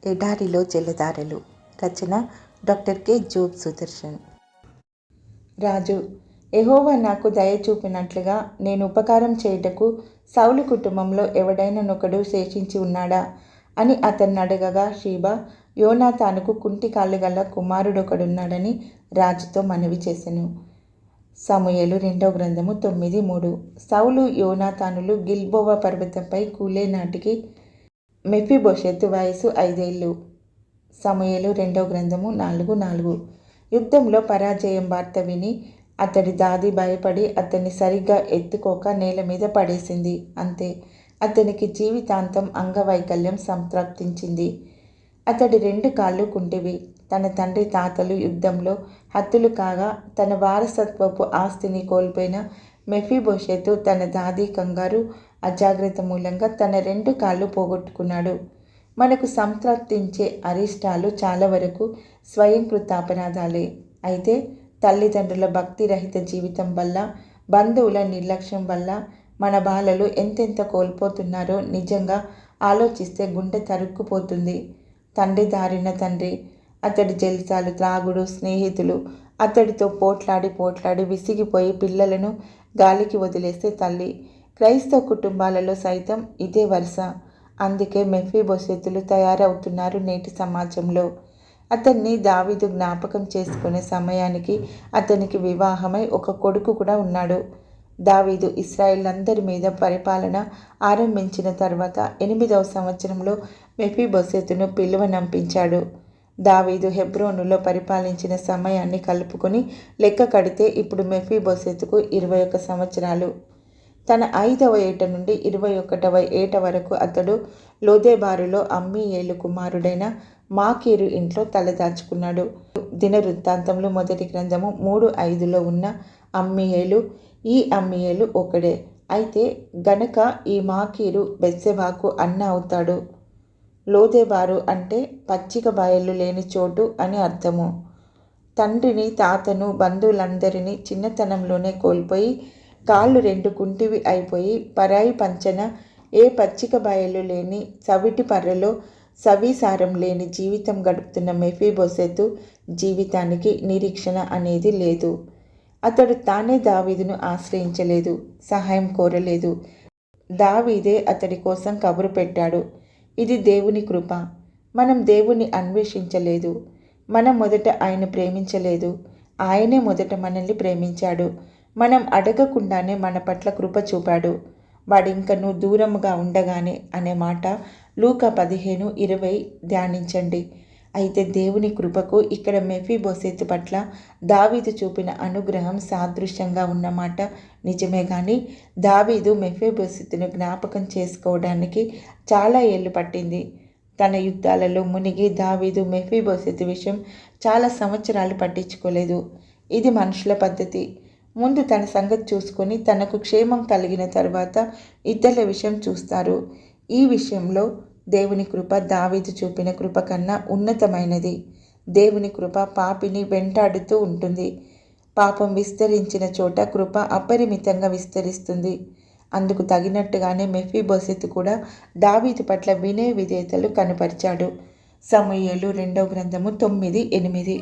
ఎడారిలో జలధారలు. రచన doctor K. Job Sudarshan. రాజు: యెహోవా నాకు దయ చూపినట్లుగా నేను ఉపకారం చేయుటకు సౌలు కుటుంబంలో ఎవడైననొకడు శేషించి ఉన్నాడా అని అతన్నడగగా, షీబా యోనాతానుకు కుంటికాళ్ళు గల కుమారుడొకడున్నాడని రాజుతో మనవి చేసెను. సమూయేలు 2వ గ్రంథము 9:3. సౌలు యోనాతానులు గిల్బోవ పర్వతంపై కూలే నాటికి మెఫీబోషెతు వయసు 5 ఏళ్ళు. సమూయేలు 2వ గ్రంథము 4:4. యుద్ధంలో పరాజయం వార్త విని అతడి దాది భయపడి అతన్ని సరిగ్గా ఎత్తుకోక నేల మీద పడేసింది. అంతే, అతనికి జీవితాంతం అంగవైకల్యం సంప్రాప్తించింది. అతడి 2 కాళ్ళు కుంటివి. తన తండ్రి తాతలు యుద్ధంలో హతులు కాగా తన వారసత్వపు ఆస్తిని కోల్పోయిన మెఫీబోషెతు తన దాది కంగారు అజాగ్రత్త మూలంగా తన 2 కాళ్ళు పోగొట్టుకున్నాడు. మనకు సంప్రాప్తించే అరిష్టాలు చాలా వరకు స్వయంకృతాపరాధాలే. అయితే తల్లిదండ్రుల భక్తిరహిత జీవితం వల్ల, బంధువుల నిర్లక్ష్యం వల్ల మన బాలలు ఎంతెంత కోల్పోతున్నారో నిజంగా ఆలోచిస్తే గుండె తరుక్కుపోతుంది. తండ్రి దారిన తండ్రి, అతడి జల్సాలు, త్రాగుడు, స్నేహితులు అతడితో పోట్లాడి విసిగిపోయి పిల్లలను గాలికి వదిలేస్తే తల్లి. క్రైస్తవ కుటుంబాలలో సైతం ఇదే వరుస. అందుకే మెఫీబోషెతులు తయారవుతున్నారు నేటి సమాజంలో. అతన్ని దావీదు జ్ఞాపకం చేసుకునే సమయానికి అతనికి వివాహమై ఒక కొడుకు కూడా ఉన్నాడు. దావీదు ఇశ్రాయేలందరి మీద పరిపాలన ఆరంభించిన తర్వాత 8వ సంవత్సరంలో మెఫీబోషెతును పిలువనంపించాడు. దావీదు హెబ్రోనులో పరిపాలించిన సమయాన్ని కలుపుకొని లెక్క కడితే ఇప్పుడు మెఫీబోషెతుకు 21 సంవత్సరాలు. తన 5వ ఏట నుండి 21వ ఏట వరకు అతడు లోదెబారులో అమ్మీయేలు కుమారుడైన మాకీరు ఇంట్లో తలదాచుకున్నాడు. దినవృత్తాంతములు 1వ గ్రంథము 3:5లో ఉన్న అమ్మీయేలు ఈ అమ్మీయేలు ఒకడే. అయితే గనక ఈ మాకీరు బెత్షెబాకు అన్న అవుతాడు. లోదెబారు అంటే పచ్చిక బయళ్ళు లేని చోటు అని అర్థము. తండ్రిని, తాతను, బంధువులందరినీ చిన్నతనంలోనే కోల్పోయి కాళ్ళు 2 కుంటివి అయిపోయి పరాయి పంచన ఏ పచ్చిక బయళ్ళు లేని చవిటి పర్రలో సవిసారం లేని జీవితం గడుపుతున్న మెఫీబోషెతు జీవితానికి నిరీక్షణ అనేది లేదు. అతడు తానే దావీదును ఆశ్రయించలేదు, సహాయం కోరలేదు. దావీదే అతడి కోసం కబురు పెట్టాడు. ఇది దేవుని కృప. మనం దేవుని అన్వేషించలేదు. మనం మొదట ఆయన ప్రేమించలేదు. ఆయనే మొదట మనల్ని ప్రేమించాడు. మనం అడగకుండానే మన పట్ల కృప చూపాడు. వాడింకను దూరముగా ఉండగానే అనే మాట లూకా 15:20 ధ్యానించండి. అయితే దేవుని కృపకు ఇక్కడ మెఫీబోషెతు పట్ల దావీదు చూపిన అనుగ్రహం సాదృశ్యంగా ఉన్నమాట నిజమే గాని దావీదు మెఫీబోషెతును జ్ఞాపకం చేసుకోవడానికి చాలా ఏళ్ళు పట్టింది. తన యుద్ధాలలో మునిగి దావీదు మెఫీబోషెతు విషయం చాలా సంవత్సరాలు పట్టించుకోలేదు. ఇది మనుషుల పద్ధతి. ముందు తన సంగతి చూసుకొని తనకు క్షేమం కలిగిన తర్వాత ఇతరుల విషయం చూస్తారు. ఈ విషయంలో దేవుని కృప దావీదు చూపిన కృప కన్నా ఉన్నతమైనది. దేవుని కృప పాపిని వెంటాడుతూ ఉంటుంది. పాపం విస్తరించిన చోట కృప అపరిమితంగా విస్తరిస్తుంది. అందుకు తగినట్టుగానే మెఫీబోషెతు కూడా దావీదు పట్ల వినయ విధేయతలు కనపరిచాడు. సమూయేలు 2వ గ్రంథము 9:8.